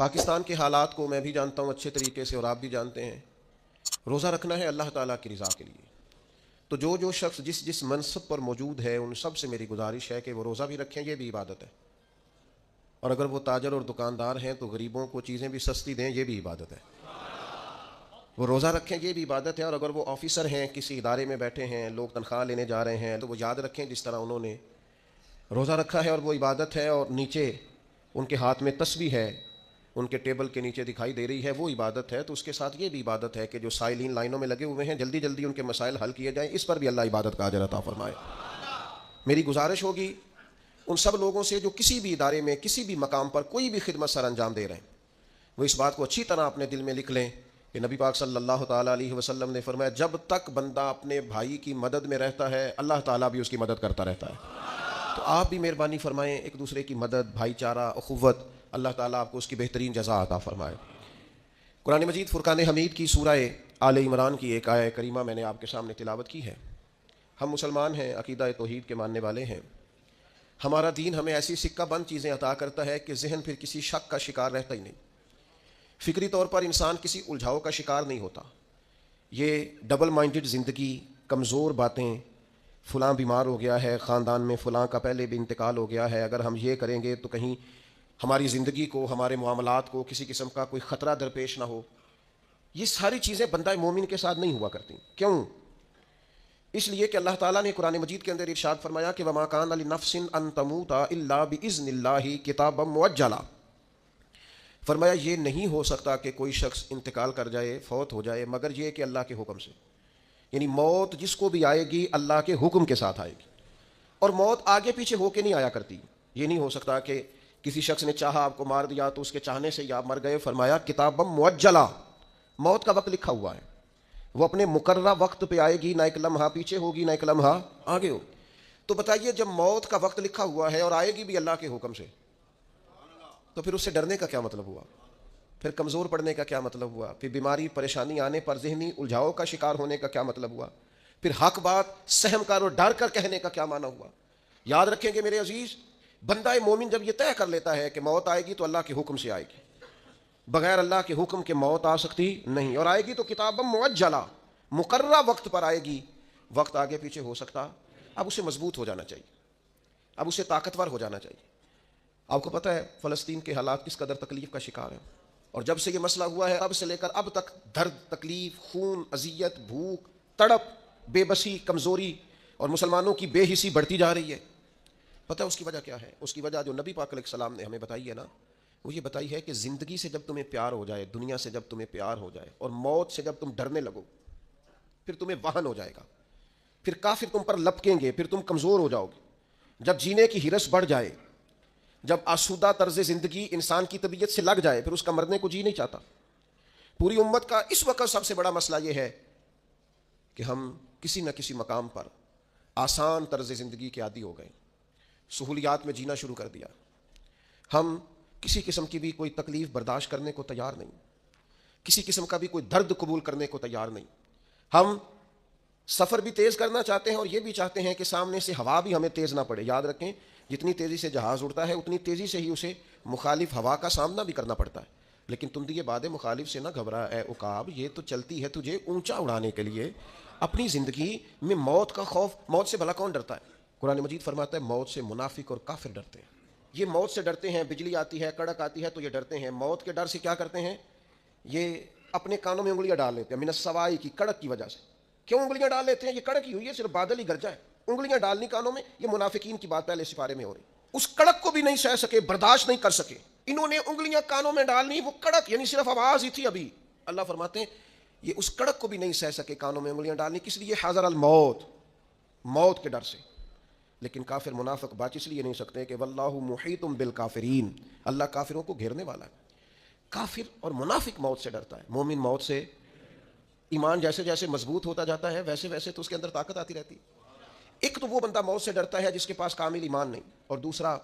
پاکستان کے حالات کو میں بھی جانتا ہوں اچھے طریقے سے اور آپ بھی جانتے ہیں. روزہ رکھنا ہے اللہ تعالیٰ کی رضا کے لیے. تو جو شخص جس منصب پر موجود ہے ان سب سے میری گزارش ہے کہ وہ روزہ بھی رکھیں، یہ بھی عبادت ہے. اور اگر وہ تاجر اور دکاندار ہیں تو غریبوں کو چیزیں بھی سستی دیں، یہ بھی عبادت ہے. وہ روزہ رکھیں، یہ بھی عبادت ہے. اور اگر وہ آفیسر ہیں، کسی ادارے میں بیٹھے ہیں، لوگ تنخواہ لینے جا رہے ہیں، تو وہ یاد رکھیں جس طرح انہوں نے روزہ رکھا ہے اور وہ عبادت ہے. اور نیچے ان کے ہاتھ میں تسبیح ہے، ان کے ٹیبل کے نیچے دکھائی دے رہی ہے، وہ عبادت ہے. تو اس کے ساتھ یہ بھی عبادت ہے کہ جو سائلین لائنوں میں لگے ہوئے ہیں جلدی جلدی ان کے مسائل حل کیے جائیں، اس پر بھی اللہ عبادت کا اجر عطا فرمائے. میری گزارش ہوگی ان سب لوگوں سے جو کسی بھی ادارے میں کسی بھی مقام پر کوئی بھی خدمت سر انجام دے رہے ہیں، وہ اس بات کو اچھی طرح اپنے دل میں لکھ لیں کہ نبی پاک صلی اللہ تعالیٰ علیہ وسلم نے فرمایا جب تک بندہ اپنے بھائی کی مدد میں رہتا ہے اللہ تعالیٰ بھی اس کی مدد کرتا رہتا ہے. تو آپ بھی مہربانی فرمائیں، ایک دوسرے کی مدد، بھائی چارہ، اخوت، اللہ تعالیٰ آپ کو اس کی بہترین جزا عطا فرمائے. قرآن مجید فرقان حمید کی سورہ آل عمران کی ایک آیہ کریمہ میں نے آپ کے سامنے تلاوت کی ہے. ہم مسلمان ہیں، عقیدہ توحید کے ماننے والے ہیں. ہمارا دین ہمیں ایسی سکہ بند چیزیں عطا کرتا ہے کہ ذہن پھر کسی شک کا شکار رہتا ہی نہیں. فکری طور پر انسان کسی الجھاؤ کا شکار نہیں ہوتا. یہ ڈبل مائنڈڈ زندگی، کمزور باتیں، فلاں بیمار ہو گیا ہے، خاندان میں فلاں کا پہلے بھی انتقال ہو گیا ہے، اگر ہم یہ کریں گے تو کہیں ہماری زندگی کو، ہمارے معاملات کو کسی قسم کا کوئی خطرہ درپیش نہ ہو. یہ ساری چیزیں بندہ مومن کے ساتھ نہیں ہوا کرتی. کیوں؟ اس لیے کہ اللہ تعالیٰ نے قرآن مجید کے اندر ارشاد فرمایا کہ وَمَا كَانَ لِنَفْسٍ أَن تَمُوتَ إِلَّا بِإِذْنِ اللَّهِ كِتَابًا مُؤَجَّلًا. فرمایا یہ نہیں ہو سکتا کہ کوئی شخص انتقال کر جائے، فوت ہو جائے، مگر یہ کہ اللہ کے حکم سے. یعنی موت جس کو بھی آئے گی اللہ کے حکم کے ساتھ آئے گی. اور موت آگے پیچھے ہو کے نہیں آیا کرتی. یہ نہیں ہو سکتا کہ کسی شخص نے چاہا آپ کو مار دیا تو اس کے چاہنے سے آپ مر گئے. فرمایا کتابًا مؤجلا، موت کا وقت لکھا ہوا ہے، وہ اپنے مقررہ وقت پہ آئے گی، نہ ایک لمحہ پیچھے ہوگی نہ ایک لمحہ آگے ہوگی. تو بتائیے جب موت کا وقت لکھا ہوا ہے اور آئے گی بھی اللہ کے حکم سے، تو پھر اس سے ڈرنے کا کیا مطلب ہوا؟ پھر کمزور پڑنے کا کیا مطلب ہوا؟ پھر بیماری پریشانی آنے پر ذہنی الجھاؤ کا شکار ہونے کا کیا مطلب ہوا؟ پھر حق بات سہم کر اور ڈر کر کہنے کا کیا معنی ہوا؟ یاد رکھیں کہ میرے عزیز، بندہ مومن جب یہ طے کر لیتا ہے کہ موت آئے گی تو اللہ کے حکم سے آئے گی، بغیر اللہ کے حکم کے موت آ سکتی نہیں. اور آئے گی تو کتابًا مؤجلا، مقررہ وقت پر آئے گی. وقت آگے پیچھے ہو سکتا. اب اسے مضبوط ہو جانا چاہیے، اب اسے طاقتور ہو جانا چاہیے. آپ کو پتہ ہے فلسطین کے حالات کس قدر تکلیف کا شکار ہیں، اور جب سے یہ مسئلہ ہوا ہے اب سے لے کر اب تک درد، تکلیف، خون، اذیت، بھوک، تڑپ، بے بسی، کمزوری اور مسلمانوں کی بے حسی بڑھتی جا رہی ہے. پتہ ہے اس کی وجہ کیا ہے؟ اس کی وجہ جو نبی پاک علیہ السلام نے ہمیں بتائی ہے نا، وہ یہ بتائی ہے کہ زندگی سے جب تمہیں پیار ہو جائے، دنیا سے جب تمہیں پیار ہو جائے، اور موت سے جب تم ڈرنے لگو، پھر تمہیں وہن ہو جائے گا، پھر کافر تم پر لپکیں گے، پھر تم کمزور ہو جاؤ گے. جب جینے کی ہرس بڑھ جائے، جب آسودہ طرز زندگی انسان کی طبیعت سے لگ جائے، پھر اس کا مرنے کو جی نہیں چاہتا. پوری امت کا اس وقت سب سے بڑا مسئلہ یہ ہے کہ ہم کسی نہ کسی مقام پر آسان طرز زندگی کے عادی ہو گئے، سہولیات میں جینا شروع کر دیا. ہم کسی قسم کی بھی کوئی تکلیف برداشت کرنے کو تیار نہیں، کسی قسم کا بھی کوئی درد قبول کرنے کو تیار نہیں. ہم سفر بھی تیز کرنا چاہتے ہیں اور یہ بھی چاہتے ہیں کہ سامنے سے ہوا بھی ہمیں تیز نہ پڑے. یاد رکھیں جتنی تیزی سے جہاز اڑتا ہے اتنی تیزی سے ہی اسے مخالف ہوا کا سامنا بھی کرنا پڑتا ہے. لیکن تم دیے باد مخالف سے نہ گھبرا اے عقاب، یہ تو چلتی ہے تجھے اونچا اڑانے کے لیے. اپنی زندگی میں موت کا خوف، موت سے بھلا کون ڈرتا ہے؟ قرآن مجید فرماتا ہے موت سے منافق اور کافر ڈرتے ہیں. یہ موت سے ڈرتے ہیں، بجلی آتی ہے، کڑک آتی ہے تو یہ ڈرتے ہیں. موت کے ڈر سے کیا کرتے ہیں؟ یہ اپنے کانوں میں انگلیاں ڈال لیتے ہیں من السوائی کی، کڑک کی وجہ سے. کیوں انگلیاں ڈال لیتے ہیں؟ یہ کڑک ہی ہوئی ہے، صرف بادل ہی گرجا ہے، انگلیاں ڈالنی کانوں میں. یہ منافقین کی بات پہلے سپارے میں ہو رہی. اس کڑک کو بھی نہیں سہ سکے، برداشت نہیں کر سکے، انہوں نے انگلیاں کانوں میں ڈالنی. وہ کڑک یعنی صرف آواز ہی تھی. ابھی اللہ فرماتے ہیں یہ اس کڑک کو بھی نہیں سہ سکے کانوں میں انگلیاں ڈالنی. کس لیے؟ حذر الموت، موت کے ڈر سے. لیکن کافر منافق بچ اس لیے نہیں سکتے کہ واللہ محیط بالکافرین، اللہ کافروں کو گھیرنے والا ہے. کافر اور منافق موت سے ڈرتا ہے، مومن موت سے. ایمان جیسے جیسے مضبوط ہوتا جاتا ہے ویسے ویسے تو اس کے اندر طاقت آتی رہتی. ایک تو وہ بندہ موت سے ڈرتا ہے جس کے پاس کامل ایمان نہیں، اور دوسرا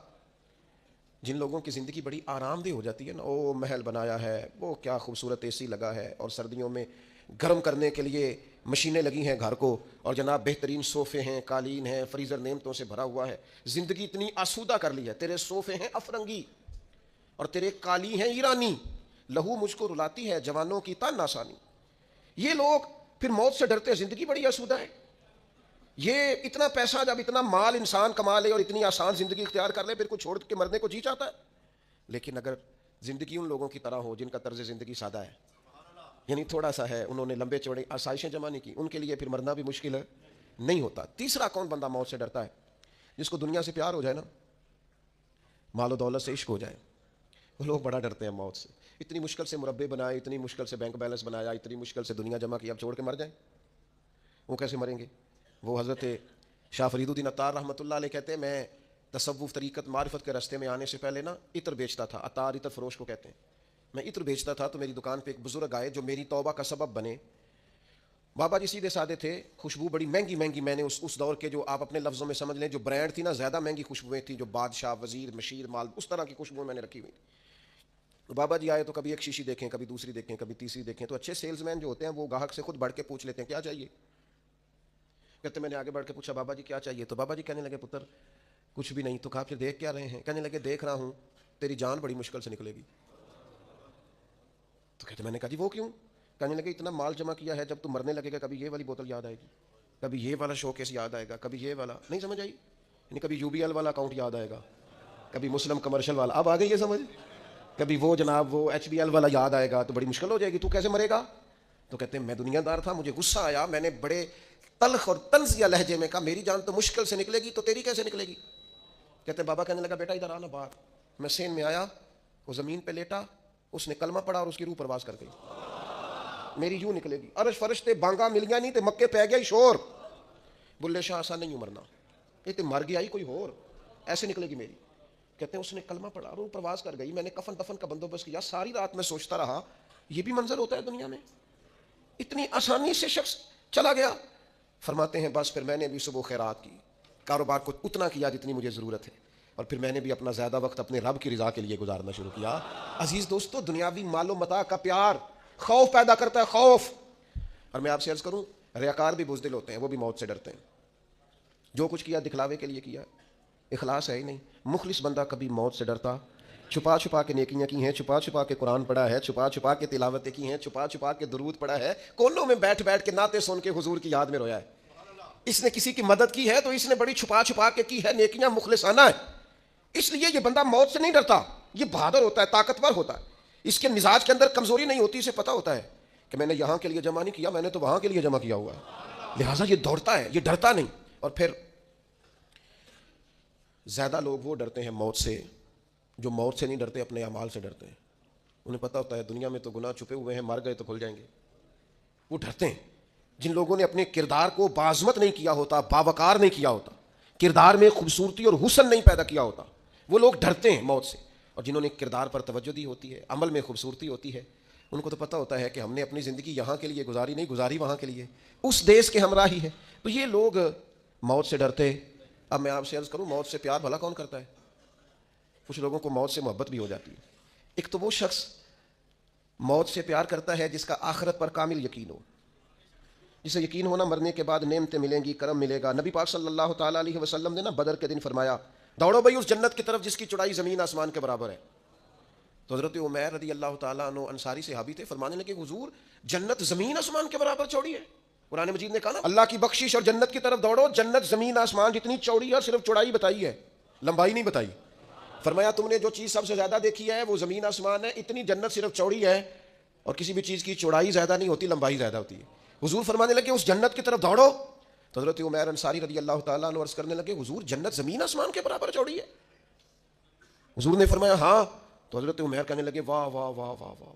جن لوگوں کی زندگی بڑی آرام دہ ہو جاتی ہے نا، وہ محل بنایا ہے، وہ کیا خوبصورت اے سی لگا ہے، اور سردیوں میں گرم کرنے کے لیے مشینیں لگی ہیں گھر کو، اور جناب بہترین صوفے ہیں، قالین ہیں، فریزر نعمتوں سے بھرا ہوا ہے. زندگی اتنی آسودہ کر لی ہے، تیرے صوفے ہیں افرنگی، اور تیرے کالی ہیں ایرانی، لہو مجھ کو رلاتی ہے جوانوں کی تان آسانی۔ یہ لوگ پھر موت سے ڈرتے ہیں، زندگی بڑی آسودہ ہے، یہ اتنا پیسہ جب اتنا مال انسان کما لے اور اتنی آسان زندگی اختیار کر لے، پھر کوئی چھوڑ کے مرنے کو جی چاہتا ہے؟ لیکن اگر زندگی ان لوگوں کی طرح ہو جن کا طرز زندگی سادہ ہے، یعنی تھوڑا سا ہے، انہوں نے لمبے چوڑے آسائشیں جمع نہیں کی، ان کے لیے پھر مرنا بھی مشکل ہے نہیں ہوتا۔ تیسرا کون بندہ موت سے ڈرتا ہے؟ جس کو دنیا سے پیار ہو جائے نا، مال و دولت سے عشق ہو جائے، وہ لوگ بڑا ڈرتے ہیں موت سے۔ اتنی مشکل سے مربے بنائے، اتنی مشکل سے بینک بیلنس بنایا، اتنی مشکل سے دنیا جمع کی، اب چھوڑ کے مر جائیں، وہ کیسے مریں گے؟ وہ حضرت شاہ فرید الدین عطار رحمۃ اللہ علیہ کہتے ہیں، میں تصوف طریقت معرفت کے راستے میں آنے سے پہلے نا عطر بیچتا تھا، عطار عطر فروش کو کہتے ہیں۔ میں عطر بیچتا تھا تو میری دکان پہ ایک بزرگ آئے جو میری توبہ کا سبب بنے۔ بابا جی سیدھے سادے تھے، خوشبو بڑی مہنگی مہنگی، میں نے اس دور کے جو آپ اپنے لفظوں میں سمجھ لیں جو برانڈ تھی نا، زیادہ مہنگی خوشبوئیں تھیں، جو بادشاہ، وزیر، مشیر، مال، اس طرح کی خوشبوئیں میں نے رکھی ہوئی تھی۔ بابا جی آئے تو کبھی ایک شیشی دیکھیں، کبھی دوسری دیکھیں، کبھی تیسری دیکھیں، تو اچھے سیلز مین جو ہوتے ہیں وہ گاہک سے خود بڑھ کے پوچھ لیتے ہیں کیا چاہیے۔ کہتے میں نے آگے بڑھ کے پوچھا بابا جی کیا چاہیے، تو بابا جی کہنے لگے پتر کچھ بھی نہیں۔ تو کہا پھر دیکھ کیا رہے ہیں؟ کہنے لگے دیکھ رہا ہوں تیری جان بڑی مشکل سے نکلے گی۔ تو کہتے میں نے کہا جی وہ کیوں؟ کہنے لگے اتنا مال جمع کیا ہے، جب تو مرنے لگے گا کبھی یہ والی بوتل یاد آئے گی، کبھی یہ والا شو کیس یاد آئے گا، کبھی یہ والا، نہیں سمجھ آئی؟ یعنی کبھی یو بی ایل والا اکاؤنٹ یاد آئے گا، کبھی مسلم کمرشل والا، اب آ گئی یہ سمجھ، کبھی وہ جناب وہ ایچ بی ایل والا یاد آئے گا، تو بڑی مشکل ہو جائے گی، تو کیسے مرے گا؟ تو کہتے ہیں میں دنیا دار تھا، مجھے غصہ آیا، میں نے بڑے تلخ اور طنزیہ لہجے میں کہا میری جان تو مشکل سے نکلے گی تو تیری کیسے نکلے گی؟ کہتے بابا کہنے لگا بیٹا ادھر آنا باہر۔ میں سین میں آیا، وہ زمین پہ لیٹا، اس نے کلمہ پڑھا اور اس کی روح پرواز کر گئی، میری یوں نکلے گی، عرش فرشتے بانگا ملیاں نہیں تے مکے پہ گیا شور، بلے شاہ ایسا نہیں مرنا، یہ تے مر گیا ہی کوئی اور، ایسے نکلے گی میری۔ کہتے ہیں اس نے کلمہ پڑھا، روح پرواز کر گئی، میں نے کفن دفن کا بندوبست کیا، ساری رات میں سوچتا رہا یہ بھی منظر ہوتا ہے دنیا میں، اتنی آسانی سے شخص چلا گیا۔ فرماتے ہیں بس پھر میں نے بھی صبح خیرات کی، کاروبار کو اتنا کیا جتنی مجھے ضرورت ہے، اور پھر میں نے بھی اپنا زیادہ وقت اپنے رب کی رضا کے لیے گزارنا شروع کیا۔ عزیز دوستو، دنیاوی مال و متاع کا پیار خوف پیدا کرتا ہے، خوف۔ اور میں آپ سے عرض کروں ریاکار بھی بزدل ہوتے ہیں، وہ بھی موت سے ڈرتے ہیں، جو کچھ کیا دکھلاوے کے لیے کیا، اخلاص ہے ہی نہیں۔ مخلص بندہ کبھی موت سے ڈرتا، چھپا چھپا کے نیکیاں کی ہیں، چھپا چھپا کے قرآن پڑھا ہے، چھپا چھپا کے تلاوتیں کی ہیں، چھپا چھپا کے درود پڑھا ہے، کونوں میں بیٹھ بیٹھ کے نعتیں سن کے حضور کی یاد میں رویا ہے۔ اس نے کسی کی مدد کی ہے تو اس نے بڑی چھپا چھپا کے کی ہے، نیکیاں مخلصانہ ہے، اس لیے یہ بندہ موت سے نہیں ڈرتا، یہ بہادر ہوتا ہے، طاقتور ہوتا ہے، اس کے مزاج کے اندر کمزوری نہیں ہوتی، اسے پتہ ہوتا ہے کہ میں نے یہاں کے لیے جمع نہیں کیا، میں نے تو وہاں کے لیے جمع کیا ہوا ہے، لہٰذا یہ دوڑتا ہے، یہ ڈرتا نہیں۔ اور پھر زیادہ لوگ وہ ڈرتے ہیں موت سے جو موت سے نہیں ڈرتے، اپنے اعمال سے ڈرتے ہیں۔ انہیں پتہ ہوتا ہے دنیا میں تو گناہ چھپے ہوئے ہیں، مر گئے تو کھل جائیں گے، وہ ڈرتے ہیں۔ جن لوگوں نے اپنے کردار کو بعظمت نہیں کیا ہوتا، باوقار نہیں کیا ہوتا، کردار میں خوبصورتی اور حسن نہیں پیدا کیا ہوتا، وہ لوگ ڈرتے ہیں موت سے۔ اور جنہوں نے کردار پر توجہ دی ہوتی ہے، عمل میں خوبصورتی ہوتی ہے، ان کو تو پتہ ہوتا ہے کہ ہم نے اپنی زندگی یہاں کے لیے گزاری نہیں، گزاری وہاں کے لیے، اس دیس کے ہمراہ ہی ہے، تو یہ لوگ موت سے ڈرتے۔ اب میں آپ سے عرض کروں موت سے پیار بھلا کون کرتا ہے؟ کچھ لوگوں کو موت سے محبت بھی ہو جاتی ہے۔ ایک تو وہ شخص موت سے پیار کرتا ہے جس کا آخرت پر کامل یقین ہو، جسے یقین ہونا مرنے کے بعد نعمتیں ملیں گی، کرم ملے گا۔ نبی پاک صلی اللہ تعالیٰ علیہ وسلم نے نا بدر کے دن فرمایا دوڑو بھائی اس جنت کی طرف جس کی چوڑائی زمین آسمان کے برابر ہے۔ تو حضرت عمیر رضی اللہ تعالیٰ عنہ انصاری صحابی تھے، فرمانے لگے حضور جنت زمین آسمان کے برابر چوڑی ہے؟ قرآن مجید نے کہا نا اللہ کی بخشش اور جنت کی طرف دوڑو، جنت زمین آسمان جتنی چوڑی ہے، صرف چوڑائی بتائی ہے، لمبائی نہیں بتائی۔ فرمایا تم نے جو چیز سب سے زیادہ دیکھی ہے وہ زمین آسمان ہے، اتنی جنت صرف چوڑی ہے، اور کسی بھی چیز کی چوڑائی زیادہ نہیں ہوتی، لمبائی زیادہ ہوتی ہے۔ حضور فرمانے لگے اس جنت کی طرف دوڑو، تو حضرت عمیر انصاری رضی اللہ تعالیٰ عنہ عرض کرنے لگے حضور جنت زمین آسمان کے برابر چوڑی ہے؟ حضور نے فرمایا ہاں۔ تو حضرت عمیر کہنے لگے واہ واہ واہ واہ واہ،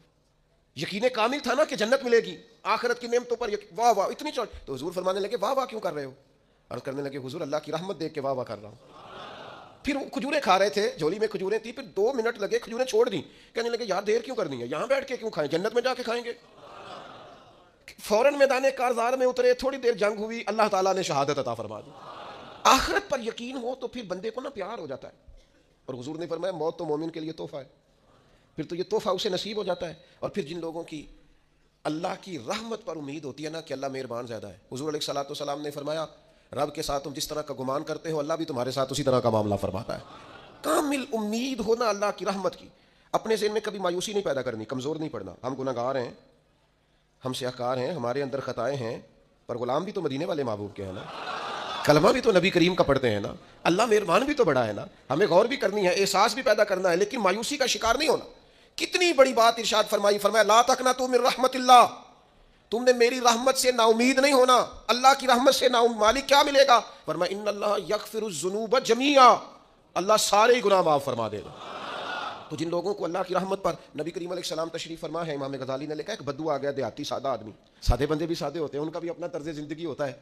یقین کامل تھا نا کہ جنت ملے گی، آخرت کی نعمتوں پر واہ واہ اتنی چوڑی۔ تو حضور فرمانے لگے واہ واہ کیوں کر رہے ہو؟ عرض کرنے لگے حضور اللہ کی رحمت دیکھ کے واہ واہ کر رہا ہوں۔ پھر وہ کھجوریں کھا رہے تھے، جھولی میں کھجوریں تھی، پھر 2 منٹ لگے کھجوریں چھوڑ دیں، کہنے لگے یار دیر کیوں کرنی ہے، یہاں بیٹھ کے کیوں کھائیں، جنت میں جا کے کھائیں گے۔ فوراً میدان کارزار میں اترے، تھوڑی دیر جنگ ہوئی، اللہ تعالیٰ نے شہادت عطا فرما دی۔ آخرت پر یقین ہو تو پھر بندے کو نا پیار ہو جاتا ہے، اور حضور نے فرمایا موت تو مومن کے لیے تحفہ ہے، پھر تو یہ تحفہ اسے نصیب ہو جاتا ہے۔ اور پھر جن لوگوں کی اللہ کی رحمت پر امید ہوتی ہے نا کہ اللہ مہربان زیادہ ہے، حضور علیہ الصلوۃ والسلام نے فرمایا رب کے ساتھ تم جس طرح کا گمان کرتے ہو اللہ بھی تمہارے ساتھ اسی طرح کا معاملہ فرماتا ہے۔ کامل امید ہونا اللہ کی رحمت کی۔ اپنے ذہن میں کبھی مایوسی نہیں پیدا کرنی، کمزور نہیں پڑنا. ہم گناہ گار ہیں، ہم سیاہکار ہیں، ہمارے اندر خطائیں ہیں، پر غلام بھی تو مدینے والے محبوب کے ہیں نا، کلمہ بھی تو نبی کریم کا پڑھتے ہیں نا، اللہ مہربان بھی تو بڑا ہے نا. ہمیں غور بھی کرنی ہے، احساس بھی پیدا کرنا ہے، لیکن مایوسی کا شکار نہیں ہونا. کتنی بڑی بات ارشاد فرمائی، فرمایا لا تقنطوا من رحمت اللہ، تم نے میری رحمت سے نا امید نہیں ہونا. اللہ کی رحمت سے نا مالک کیا ملے گا؟ فرمایا ان اللہ یغفر الذنوب جميعا، اللہ سارے گناہ معاف فرما دے گا. تو جن لوگوں کو اللہ کی رحمت پر، نبی کریم علیہ السلام تشریف فرما ہے، امام غزالی نے لکھا ہے ایک بدو آ گیا، دیہاتی سادہ آدمی. سادے بندے بھی سادے ہوتے ہیں، ان کا بھی اپنا طرز زندگی ہوتا ہے.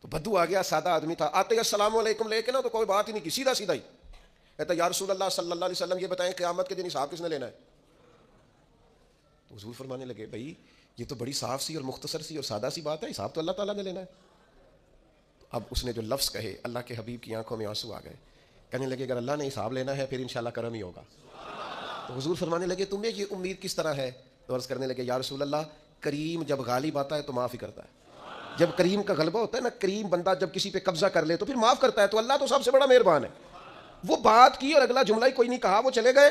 تو بدو آ گیا، سادہ آدمی تھا، آتے ہی السلام علیکم لے کے نا تو کوئی بات ہی نہیں کی، سیدھا سیدھا ہی کہتا یا رسول اللہ صلی اللہ علیہ وسلم یہ بتائیں قیامت کے دن حساب کس نے لینا ہے؟ تو حضور فرمانے لگے بھائی یہ تو بڑی صاف سی اور مختصر سی اور سادہ سی بات ہے، حساب تو اللہ تعالیٰ نے لینا ہے. اب اس نے جو لفظ کہے، اللہ کے حبیب کی آنکھوں میں آنسو آ گئے، کہنے لگے اگر اللہ نے حساب لینا ہے پھر انشاءاللہ کرم ہی ہوگا. تو حضور فرمانے لگے تمہیں یہ امید کس طرح ہے؟ تو عرض کرنے لگے یا رسول اللہ کریم جب غالب آتا ہے تو معاف ہی کرتا ہے. جب کریم کا غلبہ ہوتا ہے نا، کریم بندہ جب کسی پہ قبضہ کر لے تو پھر معاف کرتا ہے، تو اللہ تو سب سے بڑا مہربان ہے. وہ بات کی اور اگلا جملہ ہی کوئی نہیں کہا، وہ چلے گئے.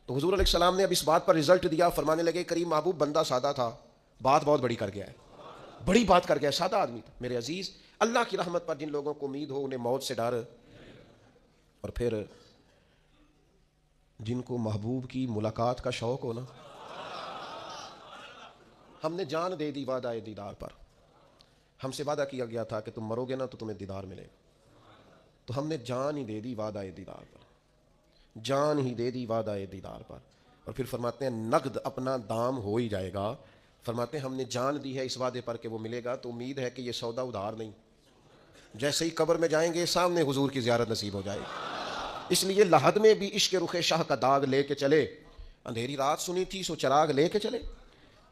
تو حضور علیہ السلام نے اب اس بات پر رزلٹ دیا، فرمانے لگے کریم محبوب بندہ سادہ تھا، بات بہت بڑی کر گیا ہے، بڑی بات کر گیا ہے، سادہ آدمی تھا. میرے عزیز، اللہ کی رحمت پر جن لوگوں کو امید ہو انہیں موت سے ڈر، اور پھر جن کو محبوب کی ملاقات کا شوق ہو نا، ہم نے جان دے دی وعدہ دیدار پر. ہم سے وعدہ کیا گیا تھا کہ تم مرو گے نا تو تمہیں دیدار ملے گا، تو ہم نے جان ہی دے دی وعدہ دیدار پر، جان ہی دے دی وعدہ دیدار پر. اور پھر فرماتے ہیں نقد اپنا دام ہو ہی جائے گا. فرماتے ہیں ہم نے جان دی ہے اس وعدے پر کہ وہ ملے گا، تو امید ہے کہ یہ سودا ادھار نہیں. جیسے ہی قبر میں جائیں گے سامنے حضور کی زیارت نصیب ہو جائے گی. اس لیے لحد میں بھی عشق رخ شاہ کا داغ لے کے چلے، اندھیری رات سنی تھی سو چراغ لے کے چلے.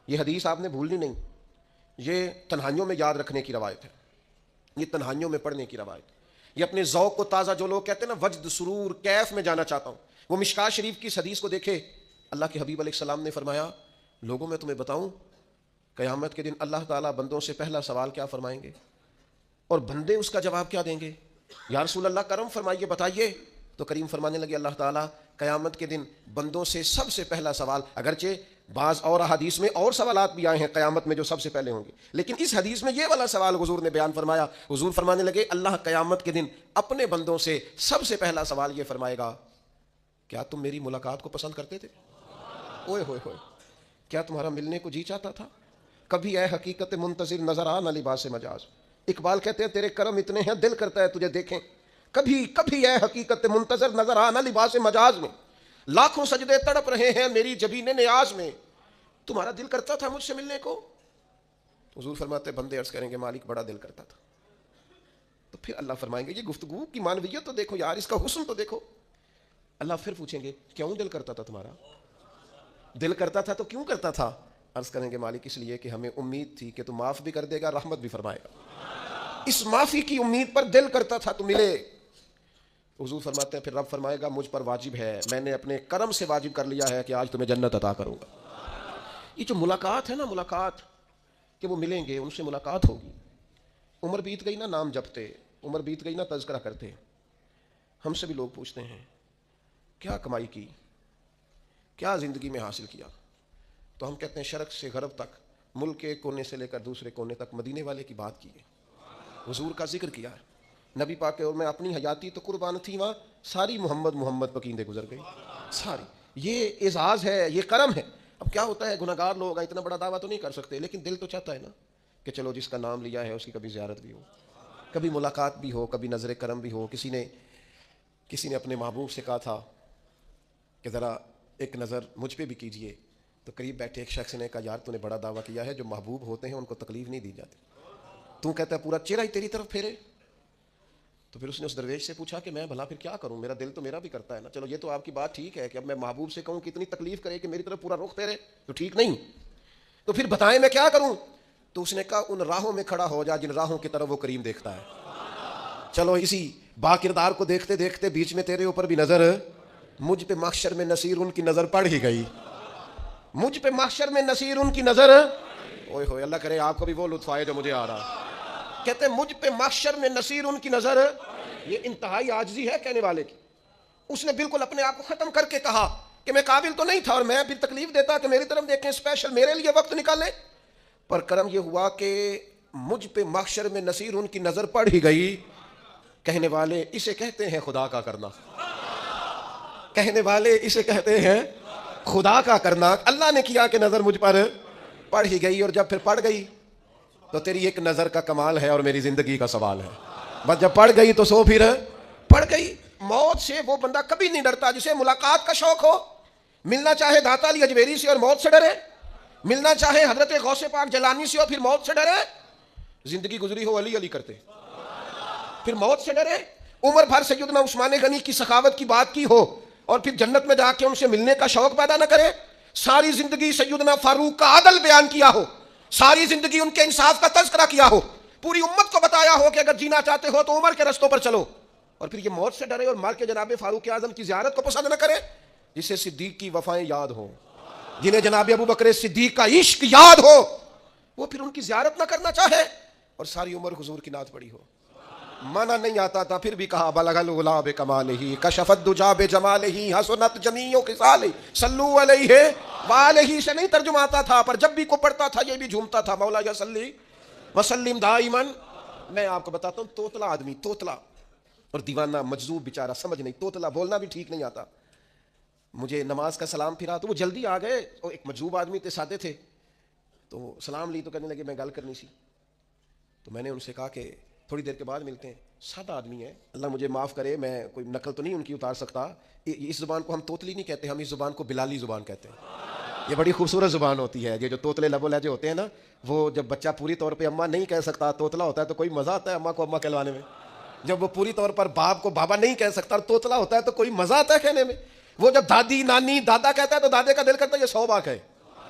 یہ حدیث آپ نے بھولنی نہیں، یہ تنہائیوں میں یاد رکھنے کی روایت ہے، یہ تنہائیوں میں پڑھنے کی روایت. یہ اپنے ذوق کو تازہ، جو لوگ کہتے ہیں نا وجد سرور کیف میں جانا چاہتا ہوں، وہ مشکات شریف کی اس حدیث کو دیکھے. اللہ کے حبیب علیہ السلام نے فرمایا لوگوں میں تمہیں بتاؤں قیامت کے دن اللہ تعالیٰ بندوں سے پہلا سوال کیا فرمائیں گے اور بندے اس کا جواب کیا دیں گے؟ یا رسول اللہ کرم فرمائیے، بتائیے. تو کریم فرمانے لگے اللہ تعالیٰ قیامت کے دن بندوں سے سب سے پہلا سوال، اگرچہ بعض اور حدیث میں اور سوالات بھی آئے ہیں قیامت میں جو سب سے پہلے ہوں گے، لیکن اس حدیث میں یہ والا سوال حضور نے بیان فرمایا. حضور فرمانے لگے اللہ قیامت کے دن اپنے بندوں سے سب سے پہلا سوال یہ فرمائے گا کیا تم میری ملاقات کو پسند کرتے تھے؟ اوئے ہوئے ہوئے، کیا تمہارا ملنے کو جی چاہتا تھا؟ کبھی اے حقیقت منتظر نظر آ نہ لباس مجاز. اقبال کہتے ہیں تیرے کرم اتنے ہیں دل کرتا ہے تجھے دیکھیں، کبھی کبھی اے حقیقت منتظر نظر آ نہ لباس مجاز میں. لاکھوں سجدے تڑپ رہے ہیں میری جبین نیاز میں، تمہارا دل کرتا تھا مجھ سے ملنے کو؟ حضور فرماتے بندے عرض کریں گے مالک بڑا دل کرتا تھا. تو پھر اللہ فرمائیں گے یہ گفتگو کی معنویت تو دیکھو یار، اس کا حسن تو دیکھو. اللہ پھر پوچھیں گے کیوں دل کرتا تھا تمہارا؟ دل کرتا تھا تو کیوں کرتا تھا؟ عرض کریں گے مالک اس لیے کہ ہمیں امید تھی کہ تو معاف بھی کر دے گا، رحمت بھی فرمائے گا. اس معافی کی امید پر دل کرتا تھا تو ملے. حضور فرماتے ہیں پھر رب فرمائے گا مجھ پر واجب ہے، میں نے اپنے کرم سے واجب کر لیا ہے کہ آج تمہیں جنت عطا کروں گا. یہ جو ملاقات ہے نا، ملاقات کہ وہ ملیں گے، ان سے ملاقات ہوگی. عمر بیت گئی نا نام جپتے، عمر بیت گئی نا تذکرہ کرتے. ہم سے بھی لوگ پوچھتے ہیں کیا کمائی کی، کیا زندگی میں حاصل کیا؟ تو ہم کہتے ہیں شرق سے غرب تک، ملک کے کونے سے لے کر دوسرے کونے تک مدینے والے کی بات کی ہے، حضور کا ذکر کیا ہے. نبی پاک اور میں اپنی حیاتی تو قربان تھی، وہاں ساری محمد محمد پکیندے گزر گئی ساری. یہ اعزاز ہے، یہ کرم ہے. اب کیا ہوتا ہے گناہگار لوگ اتنا بڑا دعویٰ تو نہیں کر سکتے، لیکن دل تو چاہتا ہے نا کہ چلو جس کا نام لیا ہے اس کی کبھی زیارت بھی ہو، کبھی ملاقات بھی ہو، کبھی نظر کرم بھی ہو. کسی نے اپنے محبوب سے کہا تھا کہ ذرا ایک نظر مجھ پہ بھی کیجئے. تو قریب بیٹھے ایک شخص نے کہا یار تو نے بڑا دعویٰ کیا ہے، جو محبوب ہوتے ہیں ان کو تکلیف نہیں دی جاتی، تو کہتا ہے پورا چہرہ ہی تیری طرف پھیرے. تو پھر اس نے اس درویش سے پوچھا کہ میں بھلا پھر کیا کروں، میرا دل تو میرا بھی کرتا ہے نا. چلو یہ تو آپ کی بات ٹھیک ہے کہ اب میں محبوب سے کہوں کہ اتنی تکلیف کرے کہ میری طرف پورا رخ پھیرے تو ٹھیک نہیں، تو پھر بتائیں میں کیا کروں. تو اس نے کہا ان راہوں میں کھڑا ہو جا جن راہوں کی طرف وہ کریم دیکھتا ہے. چلو اسی با کردار کو دیکھتے دیکھتے بیچ میں تیرے اوپر بھی نظر، مجھ پہ محشر میں نصیر ان کی نظر پڑ ہی گئی، مجھ پہ محشر میں نصیر ان کی نظر. اوئے ہوئے، اللہ کرے آپ کو بھی وہ لطف آئے جو مجھے آ رہا. کہتے ہیں مجھ پہ محشر میں نصیر ان کی نظر. یہ انتہائی عاجزی ہے کہنے والے کی. اس نے بالکل اپنے آپ کو ختم کر کے کہا کہ میں قابل تو نہیں تھا اور میں پھر تکلیف دیتا کہ میری طرف دیکھیں اسپیشل میرے لیے وقت نکالیں. پر کرم یہ ہوا کہ مجھ پہ محشر میں نصیر ان کی نظر پڑ ہی گئی. کہنے والے اسے کہتے ہیں خدا کا کرنا. کہنے والے اسے کہتے ہیں خدا کا کرنا. اللہ نے کیا کہ نظر مجھ پر پڑ ہی گئی, اور جب پھر پڑ گئی تو تیری ایک نظر کا کمال ہے اور میری زندگی کا سوال ہے. بس جب پڑ گئی تو سو پھر پڑ گئی. موت سے وہ بندہ کبھی نہیں ڈرتا جسے ملاقات کا شوق ہو. ملنا چاہے داتا علی اجمیری سے اور موت سے ڈرے, ملنا چاہے حضرت غوث پاک جیلانی سے اور پھر موت سے ڈرے. زندگی گزری ہو علی علی کرتے پھر موت سے ڈرے. عمر بھر سیدنا عثمان غنی کی سخاوت کی بات کی ہو اور پھر جنت میں جا کے ان سے ملنے کا شوق پیدا نہ کرے. ساری زندگی سیدنا فاروق کا عدل بیان کیا ہو, ساری زندگی ان کے انصاف کا تذکرہ کیا ہو, پوری امت کو بتایا ہو کہ اگر جینا چاہتے ہو تو عمر کے رستوں پر چلو, اور پھر یہ موت سے ڈرے اور مار کے جناب فاروق اعظم کی زیارت کو پسند نہ کرے. جسے صدیق کی وفائیں یاد ہو, جنہیں جناب ابو بکر صدیق کا عشق یاد ہو, وہ پھر ان کی زیارت نہ کرنا چاہے اور ساری عمر حضور کی نعت پڑھی ہو. مانا نہیں آتا تھا پھر بھی کہا بلغ العلا بکمالہ کشف الدجی بجمالہ حسنت جمیع خصالہ صلوا علیہ وآلہ. سے نہیں ترجمہ آتا تھا, پر جب بھی کو پڑھتا تھا یہ بھی جھومتا تھا مولا صلی وسلم دائما. میں آپ کو بتاتا ہوں, توتلا آدمی, توتلا اور دیوانہ مجذوب بیچارہ, سمجھ نہیں, توتلا بولنا بھی ٹھیک نہیں آتا. مجھے نماز کا سلام پھرا تو وہ جلدی آ گئے, اور ایک مجذوب آدمی تھے, سادے تھے, تو سلام لی تو کہنے لگے میں گل کرنی سی. تو میں نے ان سے کہا کہ تھوڑی دیر کے بعد ملتے ہیں. سادہ آدمی ہے, اللہ مجھے معاف کرے, میں کوئی نقل تو نہیں ان کی اتار سکتا. اس زبان کو ہم توتلی نہیں کہتے, ہم اس زبان کو بلالی زبان کہتے ہیں. یہ بڑی خوبصورت زبان ہوتی ہے. یہ جو توتلے لب و لہجے ہوتے ہیں نا, وہ جب بچہ پوری طور پہ اماں نہیں کہہ سکتا, توتلا ہوتا ہے تو کوئی مزہ آتا ہے اماں کو اماں کہلوانے میں. جب وہ پوری طور پر باپ کو بابا نہیں کہہ سکتا, توتلا ہوتا ہے تو کوئی مزہ آتا ہے کہنے میں. وہ جب دادی نانی دادا کہتا ہے تو دادے کا دل کرتا ہے یہ 100 بار کہے,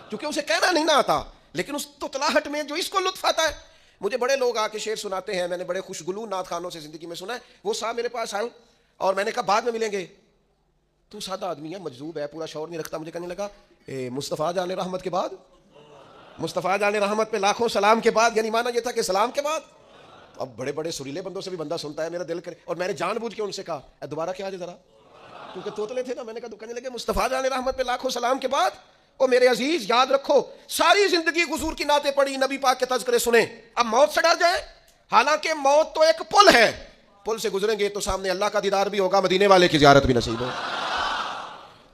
کیونکہ اسے کہنا نہیں نہ آتا. لیکن اس توتلاہٹ میں جو اس کو لطف آتا ہے. مجھے بڑے لوگ آ کے شعر سناتے ہیں, میں نے بڑے خوشگلو نعت خانوں سے زندگی میں سنا ہے. وہ صاحب میرے پاس آئے اور میں نے کہا بعد میں ملیں گے. تو سادہ آدمی ہے, مجذوب ہے, پورا شعور نہیں رکھتا. مجھے کہنے لگا مصطفیٰ جان رحمت کے بعد, مصطفیٰ جان رحمت پہ لاکھوں سلام کے بعد, یعنی مانا یہ تھا کہ سلام کے بعد. اب بڑے بڑے سریلے بندوں سے بھی بندہ سنتا ہے, میرا دل کرے. اور میں نے جان بوجھ کے ان سے کہا دوبارہ کیا جائے ذرا, کیونکہ توتلے تھے نا. میں نے کہا, کہنے لگے مصطفیٰ جان رحمت پہ لاکھوں سلام کے بعد. او میرے عزیز یاد رکھو, ساری زندگی حضور کی نعتیں پڑھی, نبی پاک کے تذکرے سنے, اب موت سے ڈر جائے. حالانکہ موت تو ایک پل ہے, پل سے گزریں گے تو سامنے اللہ کا دیدار بھی ہوگا, مدینے والے کی زیارت بھی نصیب ہو.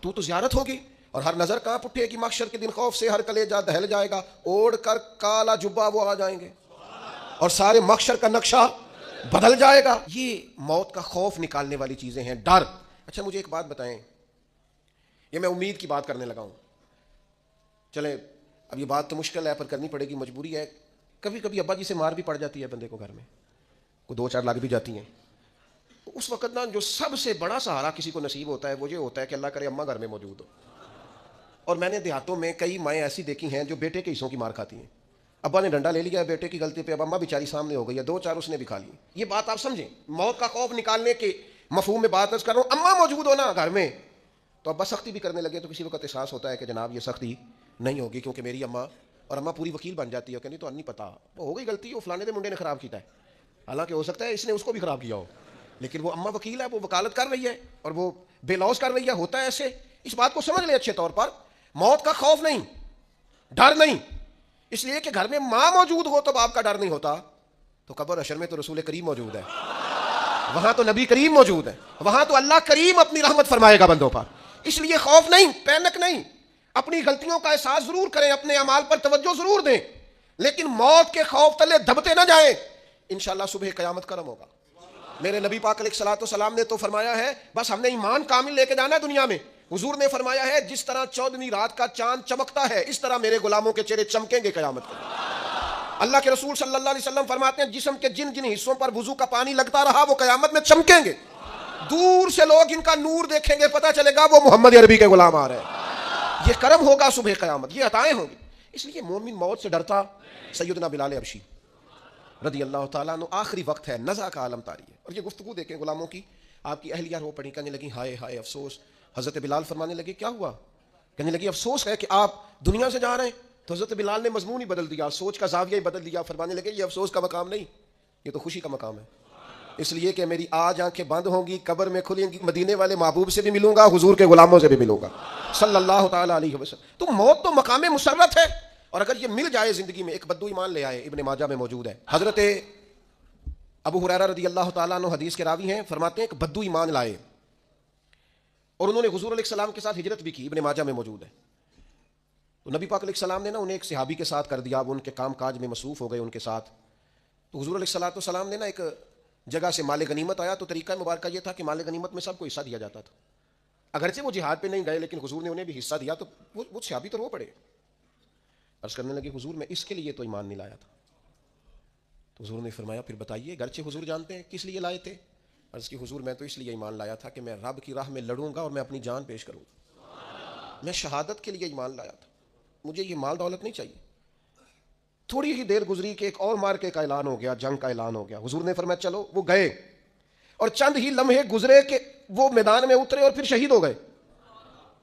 تو زیارت ہوگی اور ہر نظر کہاں اٹھے گی. محشر کے دن خوف سے ہر کلیجہ دہل جائے گا, اوڑھ کر کالا جبہ وہ آ جائیں گے اور سارے محشر کا نقشہ بدل جائے گا. یہ موت کا خوف نکالنے والی چیزیں ہیں, ڈر. اچھا مجھے ایک بات بتائیں, یہ میں امید کی بات کرنے لگا ہوں. چلیں اب یہ بات تو مشکل ہے پر کرنی پڑے گی, مجبوری ہے. کبھی کبھی ابا جی سے مار بھی پڑ جاتی ہے بندے کو, گھر میں کوئی 2-4 لگ بھی جاتی ہیں. اس وقت نا جو سب سے بڑا سہارا کسی کو نصیب ہوتا ہے وہ یہ ہوتا ہے کہ اللہ کرے اماں گھر میں موجود ہو. اور میں نے دیہاتوں میں کئی مائیں ایسی دیکھی ہیں جو بیٹے کے حصوں کی مار کھاتی ہیں. ابا نے ڈنڈا لے لیا بیٹے کی غلطی پہ, اب اماں بیچاری سامنے ہو گئی ہے, 2-4 اس نے بھی کھا لی. یہ بات آپ سمجھیں, موت کا خوف نکالنے کے مفہوم میں بات کر رہا ہوں. اماں موجود ہو نا گھر میں تو ابا سختی بھی کرنے لگے تو کسی وقت احساس ہوتا ہے کہ جناب یہ سختی نہیں ہوگی کیونکہ میری اماں, اور اماں پوری وکیل بن جاتی ہے, کہنی تو نہیں پتا وہ ہو گئی غلطی, وہ فلانے دے منڈے نے خراب کیتا ہے. حالانکہ ہو سکتا ہے اس نے اس کو بھی خراب کیا ہو, لیکن وہ اماں وکیل ہے, وہ وکالت کر رہی ہے اور وہ بے لوز کر رہی ہے. ہوتا ہے ایسے, اس بات کو سمجھ لیں اچھے طور پر. موت کا خوف نہیں, ڈر نہیں, اس لیے کہ گھر میں ماں موجود ہو تو باپ کا ڈر نہیں ہوتا. تو قبر حشر میں تو رسول کریم موجود ہے, وہاں تو نبی کریم موجود ہے, وہاں تو اللہ کریم اپنی رحمت فرمائے گا بندوں پر. اس لیے خوف نہیں, پینک نہیں. اپنی غلطیوں کا احساس ضرور کریں, اپنے اعمال پر توجہ ضرور دیں, لیکن موت کے خوف تلے دبتے نہ جائیں. انشاءاللہ صبح قیامت کرم ہوگا. میرے نبی پاک علیہ الصلوۃ والسلام نے تو فرمایا ہے بس ہم نے ایمان کامل لے کے جانا ہے دنیا میں. حضور نے فرمایا ہے جس طرح 14ویں رات کا چاند چمکتا ہے اس طرح میرے غلاموں کے چہرے چمکیں گے قیامت کے. اللہ کے رسول صلی اللہ علیہ وسلم فرماتے ہیں جسم کے جن جن حصوں پر وضو کا پانی لگتا رہا وہ قیامت میں چمکیں گے. دور سے لوگ ان کا نور دیکھیں گے, پتہ چلے گا وہ محمد عربی کے غلام آ رہے ہیں. یہ کرم ہوگا صبح قیامت, یہ عطائیں ہوں گی. اس لیے مومن موت سے ڈرتا. سیدنا بلال حبشی رضی اللہ تعالیٰ عنہ, آخری وقت ہے, نزع کا عالم طاری ہے. اور یہ گفتگو دیکھیں غلاموں کی, آپ کی اہلیہ رو پڑی, کہنے لگی ہائے ہائے افسوس. حضرت بلال فرمانے لگے کیا ہوا؟ کہنے لگی افسوس ہے کہ آپ دنیا سے جا رہے ہیں. تو حضرت بلال نے مضمون ہی بدل دیا, سوچ کا زاویہ ہی بدل دیا. فرمانے لگے یہ افسوس کا مقام نہیں, یہ تو خوشی کا مقام ہے. اس لیے کہ میری آج آنکھیں بند ہوں گی، قبر میں کھلیں گی، مدینے والے محبوب سے بھی ملوں گا، حضور کے غلاموں سے بھی ملوں گا صلی اللہ تعالیٰ علیہ وسلم۔ تو موت تو مقام مسرت ہے، اور اگر یہ مل جائے زندگی میں، ایک بدو ایمان لے آئے، ابن ماجہ میں موجود ہے، حضرت ابو ہریرہ رضی اللہ تعالیٰ عنہ حدیث کے راوی ہیں، فرماتے ہیں کہ بدو ایمان لائے اور انہوں نے حضور علیہ السلام کے ساتھ ہجرت بھی کی، ابن ماجہ میں موجود ہے۔ تو نبی پاک علیہ السلام نے انہیں ایک صحابی کے ساتھ کر دیا، وہ ان کے کام کاج میں مصروف ہو گئے ان کے ساتھ۔ تو حضور علیہ السلام نے ایک جگہ سے مال غنیمت آیا، تو طریقہ مبارکہ یہ تھا کہ مال غنیمت میں سب کو حصہ دیا جاتا تھا، اگرچہ وہ جہاد پہ نہیں گئے لیکن حضور نے انہیں بھی حصہ دیا، تو وہ صحابی تو رو پڑے، عرض کرنے لگے حضور میں اس کے لیے تو ایمان نہیں لایا تھا۔ تو حضور نے فرمایا پھر بتائیے، گرچہ حضور جانتے ہیں کس لیے لائے تھے؟ عرض کی حضور میں تو اس لیے ایمان لایا تھا کہ میں رب کی راہ میں لڑوں گا اور میں اپنی جان پیش کروں گا، میں شہادت کے لیے ایمان لایا تھا، مجھے یہ مال دولت نہیں چاہیے۔ تھوڑی ہی دیر گزری کہ ایک اور مارکے کا اعلان ہو گیا، جنگ کا اعلان ہو گیا۔ حضور نے فرمایا چلو، وہ گئے اور چند ہی لمحے گزرے کہ وہ میدان میں اترے اور پھر شہید ہو گئے۔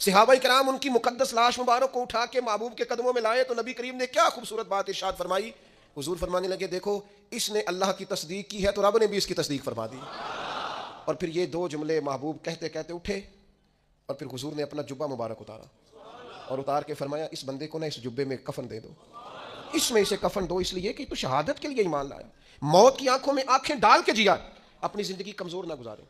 صحابہ کرام ان کی مقدس لاش مبارک کو اٹھا کے محبوب کے قدموں میں لائے، تو نبی کریم نے کیا خوبصورت بات ارشاد فرمائی، حضور فرمانے لگے دیکھو اس نے اللہ کی تصدیق کی ہے تو رب نے بھی اس کی تصدیق فرما دی۔ اور پھر یہ دو جملے محبوب کہتے کہتے اٹھے، اور پھر حضور نے اپنا جبہ مبارک اتارا اور اتار کے فرمایا اس بندے کو نا اس جبے میں کفن دے دو، اس میں اسے کفن دو، اس لیے کہ تو شہادت کے لیے ایمان لایا، موت کی آنکھوں میں آنکھیں ڈال کے جیا، اپنی زندگی کمزور نہ گزارے۔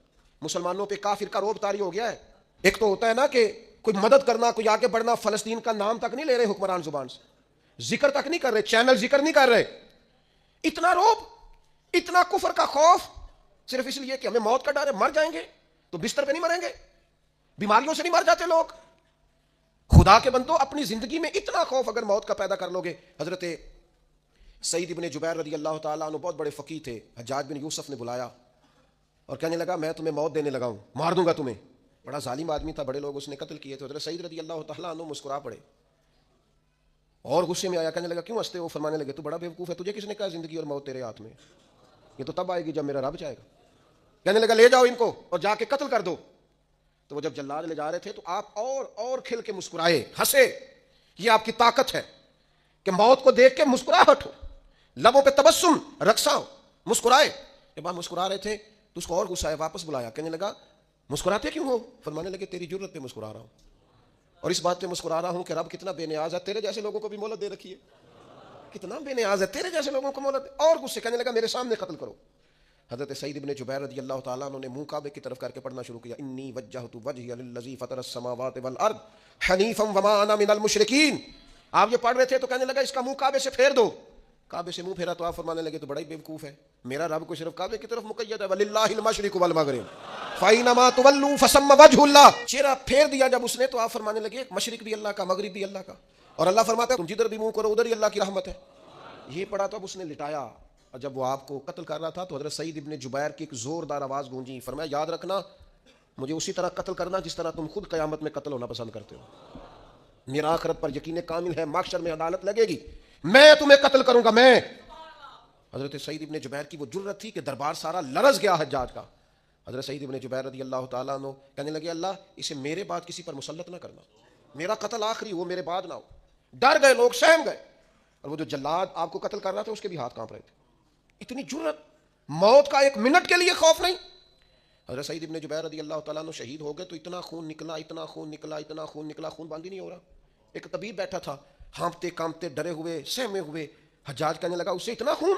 مسلمانوں پہ کافر کا روب طاری ہو گیا ہے، ایک تو ہوتا ہے نا کہ کوئی مدد کرنا، کوئی آگے بڑھنا، فلسطین کا نام تک نہیں لے رہے حکمران زبان سے، ذکر تک نہیں کر رہے، چینل ذکر نہیں کر رہے، اتنا روب، اتنا کفر کا خوف، صرف اس لیے کہ ہمیں موت کا ڈر ہے، مر جائیں گے تو بستر پہ نہیں مریں گے، بیماریوں سے نہیں مر جاتے لوگ۔ خدا کے بندو اپنی زندگی میں اتنا خوف اگر موت کا پیدا کر لو گے۔ حضرت سعید ابن جبیر رضی اللہ تعالیٰ عنہ بہت بڑے فقیہ تھے، حجاج بن یوسف نے بلایا اور کہنے لگا میں تمہیں موت دینے لگا ہوں، مار دوں گا تمہیں، بڑا ظالم آدمی تھا، بڑے لوگ اس نے قتل کیے تھے۔ حضرت سعید رضی اللہ تعالیٰ عنہ مسکرا پڑے اور غصے میں آیا، کہنے لگا کیوں ہنستے ہو؟ فرمانے لگے تو بڑا بیوقوف ہے، تجھے کس نے کہا زندگی اور موت تیرے ہاتھ میں، یہ تو تب آئے گی جب میرا رب چاہے گا۔ کہنے لگا لے جاؤ ان کو اور جا کے قتل کر دو۔ تو وہ جب جلاد لے جا رہے تھے تو آپ اور کھل کے مسکرائے، ہنسے، یہ آپ کی طاقت ہے کہ موت کو دیکھ کے مسکراہٹ ہو، لبوں پہ تبسم، رقصہ ہو، مسکرائے۔ جب آپ مسکرا رہے تھے تو اس کو اور غصہ آیا، واپس بلایا، کہنے لگا مسکراتے کیوں ہو؟ فرمانے لگے تیری جرت پہ مسکرا رہا ہوں، اور اس بات پہ مسکرا رہا ہوں کہ رب کتنا بے نیاز ہے، تیرے جیسے لوگوں کو بھی مہلت دے رکھی ہے، کتنا بے نیاز ہے، تیرے جیسے لوگوں کو مہلت دے۔ اور غصے، کہنے لگا میرے سامنے قتل کرو۔ حضرت سعید ابن جبیر رضی اللہ تعالیٰ عنہ نے منہ کعبے کی طرف کر کے پڑھنا شروع کیا، انی وجہت وجہی للذی فطر السماوات والارض حنیفا وما انا من المشرکین۔ آپ یہ پڑھ رہے تھے تو کہنے لگا اس کا منہ کعبے سے پھیر دو۔ کعبے سے منہ پھیرا تو آپ فرمانے لگے تو بڑا ہی بیوقوف ہے، میرا رب کو صرف کعبے کی طرف مقید ہے، وللہ المشرق والمغرب فینما تولوا فثم وجہ اللہ۔ چہرہ پھیر دیا جب اس نے تو آپ فرمانے لگے مشرق بھی اللہ کا، مغرب بھی اللہ کا، اور اللہ فرماتا ہے تم جدھر بھی منہ کرو ادھر ہی اللہ کی رحمت ہے۔ یہ پڑھا تو اب اس نے لٹایا، اور جب وہ آپ کو قتل کر رہا تھا تو حضرت سعید ابن جبیر کی ایک زوردار آواز گونجی، فرمایا یاد رکھنا مجھے اسی طرح قتل کرنا جس طرح تم خود قیامت میں قتل ہونا پسند کرتے ہو، میرا آخرت پر یقین کامل ہے، محشر میں عدالت لگے گی، میں تمہیں قتل کروں گا میں۔ حضرت سعید ابن جبیر کی وہ جرت تھی کہ دربار سارا لرز گیا حجاج کا۔ حضرت سعید ابن جبیر رضی اللہ تعالیٰ عنہ کہنے لگے اللہ اسے میرے بعد کسی پر مسلط نہ کرنا، میرا قتل آخری ہو، میرے بعد نہ ہو۔ ڈر گئے لوگ، سہم گئے، اور وہ جو جلاد آپ کو قتل کر رہا تھا اس کے بھی ہاتھ کانپ رہے تھے، اتنی جرت، موت کا ایک منٹ کے لیے خوف نہیں۔ حضرت سعید ابن جبیر رضی اللہ تعالیٰ عنہ شہید ہو گئے تو اتنا خون نکلا، اتنا خون نکلا، اتنا خون نکلا، خون بند ہی نہیں ہو رہا۔ ایک طبیب بیٹھا تھا، ہانپتے کانپتے ڈرے ہوئے سہمے ہوئے، حجاج کہنے لگا اس سے اتنا خون؟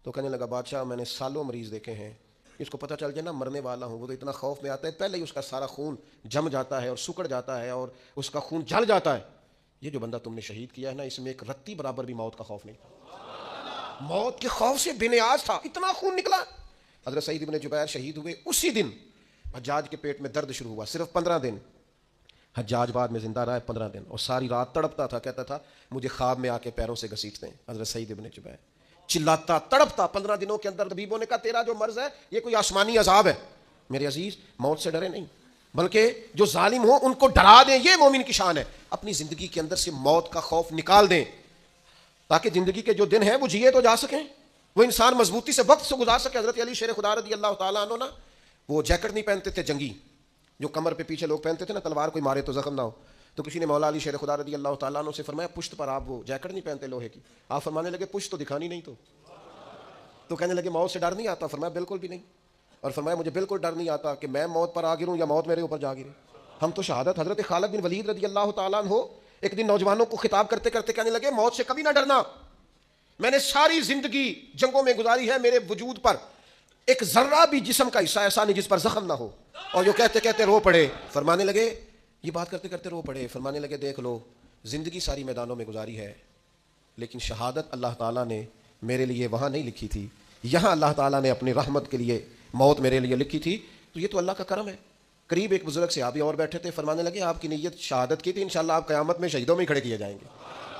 تو کہنے لگا بادشاہ میں نے سالوں مریض دیکھے ہیں، اس کو پتہ چل جائے نا مرنے والا ہوں وہ تو اتنا خوف میں آتا ہے پہلے ہی اس کا سارا خون جم جاتا ہے اور سکڑ جاتا ہے اور اس کا خون جل جاتا ہے۔ یہ جو بندہ تم نے شہید کیا ہے نا اس میں ایک رتی برابر بھی موت کا خوف نہیں تھا، موت کے خوف سے بے نیاز تھا، اتنا خون نکلا۔ حضرت سعید ابن جبیر شہید ہوئے، اسی دن حجاج کے پیٹ میں درد شروع ہوا، صرف 15 دن حجاج بعد میں زندہ رہا ہے، 15 دن، اور ساری رات تڑپتا تھا، کہتا تھا مجھے خواب میں آ کے پیروں سے گھسیٹتے ہیں۔ حضرت سعید ابن جبیر چلاتا تڑپتا، 15 دنوں کے اندر طبیبوں نے کہا تیرا جو مرض ہے یہ کوئی آسمانی عذاب ہے۔ میرے عزیز موت سے ڈرے نہیں، بلکہ جو ظالم ہو ان کو ڈرا دیں، یہ مومن کی شان ہے۔ اپنی زندگی کے اندر سے موت کا خوف نکال دیں تاکہ زندگی کے جو دن ہیں وہ جیے تو جا سکیں، وہ انسان مضبوطی سے وقت سے گزار سکے۔ حضرت علی شیر خدا رضی اللہ تعالیٰ عنہ نا وہ جیکٹ نہیں پہنتے تھے جنگی، جو کمر پہ پیچھے لوگ پہنتے تھے نا تلوار کوئی مارے تو زخم نہ ہو، تو کسی نے مولا علی شیر خدا رضی اللہ تعالیٰ عنہ سے فرمایا پشت پر آپ وہ جیکٹ نہیں پہنتے لوہے کی؟ آپ فرمانے لگے پشت تو دکھانی نہیں تو، تو کہنے لگے موت سے ڈر نہیں آتا؟ فرمایا بالکل بھی نہیں. اور فرمایا مجھے بالکل ڈر نہیں آتا کہ میں موت پر آ گروں یا موت میرے اوپر جا گرے. ہم تو شہادت حضرت خالد بن ولید رضی اللہ تعالیٰ عنہ ایک دن نوجوانوں کو خطاب کرتے کرتے کہنے لگے موت سے کبھی نہ ڈرنا. میں نے ساری زندگی جنگوں میں گزاری ہے, میرے وجود پر ایک ذرہ بھی جسم کا حصہ ایسا نہیں جس پر زخم نہ ہو. اور جو کہتے کہتے رو پڑے. فرمانے لگے, یہ بات کرتے کرتے رو پڑے. فرمانے لگے دیکھ لو, زندگی ساری میدانوں میں گزاری ہے, لیکن شہادت اللہ تعالیٰ نے میرے لیے وہاں نہیں لکھی تھی, یہاں اللہ تعالیٰ نے اپنی رحمت کے لیے موت میرے لیے لکھی تھی. تو یہ تو اللہ کا کرم ہے. قریب ایک بزرگ صحابی اور بیٹھے تھے, فرمانے لگے آپ کی نیت شہادت کی تھی, انشاءاللہ آپ قیامت میں شہیدوں میں ہی کھڑے کیے جائیں گے.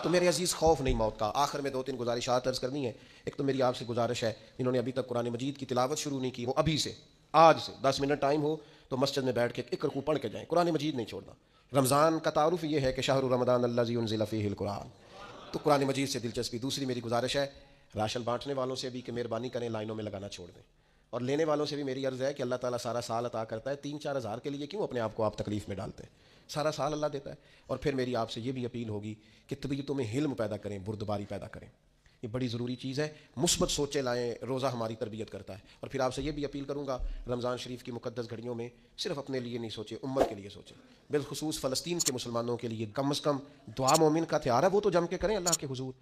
تو میرے عزیز خوف نہیں موت کا. آخر میں 2-3 گزارشات عرض کرنی ہے. ایک تو میری آپ سے گزارش ہے, جنہوں نے ابھی تک قرآن مجید کی تلاوت شروع نہیں کی, وہ ابھی سے آج سے 10 منٹ ٹائم ہو تو مسجد میں بیٹھ کے ایک رکوع پڑھ کے جائیں. قرآن مجید نہیں چھوڑنا. رمضان کا تعارف یہ ہے کہ شہر رمضان الذی انزل فیہ القرآن, تو قرآن مجید سے دلچسپی. دوسری میری گزارش ہے راشن بانٹنے والوں سے بھی کہ مہربانی کریں لائنوں میں لگانا چھوڑ دیں, اور لینے والوں سے بھی میری عرض ہے کہ اللہ تعالیٰ سارا سال عطا کرتا ہے, 3-4 ہزار کے لیے کیوں اپنے آپ کو آپ تکلیف میں ڈالتے ہیں؟ سارا سال اللہ دیتا ہے. اور پھر میری آپ سے یہ بھی اپیل ہوگی کہ طبیعتوں میں حلم پیدا کریں, بردباری پیدا کریں. یہ بڑی ضروری چیز ہے. مثبت سوچیں لائیں, روزہ ہماری تربیت کرتا ہے. اور پھر آپ سے یہ بھی اپیل کروں گا, رمضان شریف کی مقدس گھڑیوں میں صرف اپنے لیے نہیں سوچیں, امت کے لیے سوچیں. بالخصوص فلسطین کے مسلمانوں کے لیے کم از کم دعا مومن کا ہتھیار ہے, وہ تو جم کے کریں اللہ کے حضور.